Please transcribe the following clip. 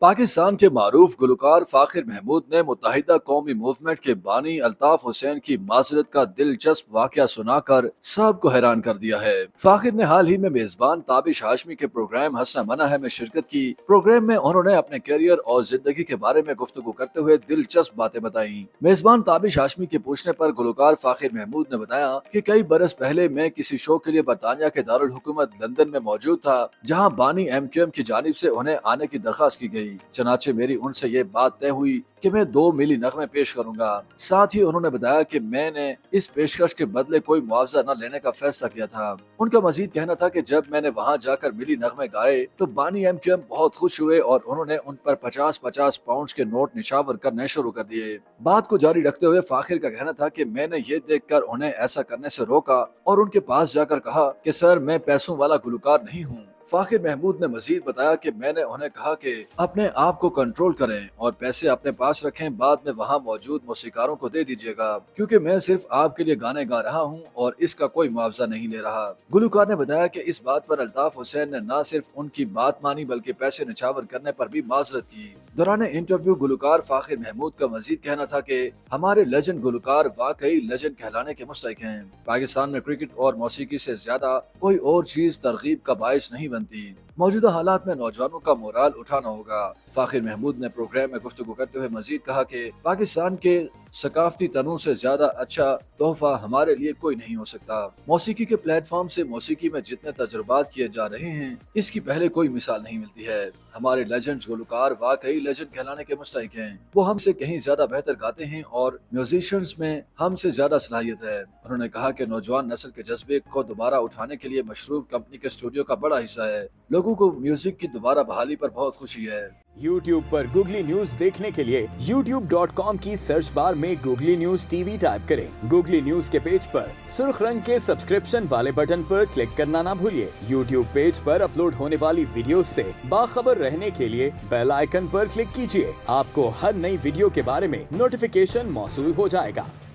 पाकिस्तान के मारूफ गुलकार फाखिर महमूद ने मुत्तहिदा कौमी मूवमेंट के बानी अल्ताफ हुसैन की माजरत का दिलचस्प वाकया सुनाकर सबको हैरान कर दिया है। फाखिर ने हाल ही में मेजबान ताबिश हाशमी के प्रोग्राम हसना मना है में शिरकत की। प्रोग्राम में उन्होंने अपने करियर और जिंदगी के बारे में गुफ्तगू करते हुए दिलचस्प बातें बताई। मेजबान ताबिश हाशमी के पूछने पर गुलकार फाखिर महमूद ने बताया कि कई बरस पहले मैं किसी शो के लिए बरतानिया के दारुल हुकूमत लंदन में मौजूद था, जहाँ बानी MQM की जानिब से उन्हें आने की दरख्वास्त की गई। चनाचे मेरी उनसे ये बात तय हुई कि मैं 2 मिली नगमे पेश करूंगा। साथ ही उन्होंने बताया कि मैंने इस पेशकश के बदले कोई मुआवजा न लेने का फैसला किया था। उनका मजीद कहना था कि जब मैंने वहां जाकर मिली नगमे गाए तो बानी MQM बहुत खुश हुए और उन्होंने उन पर 50-50 पाउंड के नोट निशावर करने शुरू कर दिए। बात को जारी रखते हुए फाखिर का कहना था कि मैंने ये देखकर उन्हें ऐसा करने से रोका और उनके पास जाकर कहा कि सर, मैं पैसों वाला गुलकार नहीं हूँ। फाखिर महमूद ने मजीद बताया कि मैंने उन्हें कहा कि अपने आप को कंट्रोल करें और पैसे अपने पास रखें, बाद में वहां मौजूद मौसीकारों को दे दीजिएगा, क्योंकि मैं सिर्फ आपके लिए गाने गा रहा हूं और इसका कोई मुआवजा नहीं ले रहा। गुलकार ने बताया कि इस बात पर अल्ताफ हुसैन ने न सिर्फ उनकी बात मानी बल्कि पैसे निछावर करने पर भी माजरत की। दौरान इंटरव्यू गुलकार फाखिर महमूद का मजीद कहना था कि हमारे लेजेंड गुलकार वाकई लेजेंड कहलाने के मुस्तहिक हैं। पाकिस्तान में क्रिकेट और मौसीकी से ज्यादा कोई और चीज तरगीब का बाइस नहीं बनती। मौजूदा हालात में नौजवानों का मोराल उठाना होगा। फाखिर महमूद ने प्रोग्राम में गुफ्तगू करते हुए मजीद कहा कि पाकिस्तान के सकाफती तनू से ज्यादा अच्छा तोहफा हमारे लिए कोई नहीं हो सकता। मौसीकी के प्लेटफॉर्म से मौसीकी में जितने तजुर्बात किए जा रहे हैं, इसकी पहले कोई मिसाल नहीं मिलती है। हमारे लेजेंड्स गुलकार वाकई लेजेंड कहलाने के मुस्तहिक हैं। वो हमसे कहीं ज्यादा बेहतर गाते हैं और म्यूजिशियंस में हमसे ज्यादा सलाहियत है। उन्होंने कहा कि नौजवान नस्ल के जज्बे को दोबारा उठाने के लिए मशरूब कंपनी के स्टूडियो का बड़ा हिस्सा है। लोगों को म्यूजिक की दोबारा बहाली पर बहुत खुशी है। YouTube पर गूगली न्यूज देखने के लिए youtube.com की सर्च बार में गूगली न्यूज TV टाइप करें। गूगली न्यूज के पेज पर सुर्ख रंग के सब्सक्रिप्शन वाले बटन पर क्लिक करना ना भूलिए। YouTube पेज पर अपलोड होने वाली वीडियोस से बाखबर रहने के लिए बेल आइकन पर क्लिक कीजिए। आपको हर नई वीडियो के बारे में नोटिफिकेशन मौसूल हो जाएगा।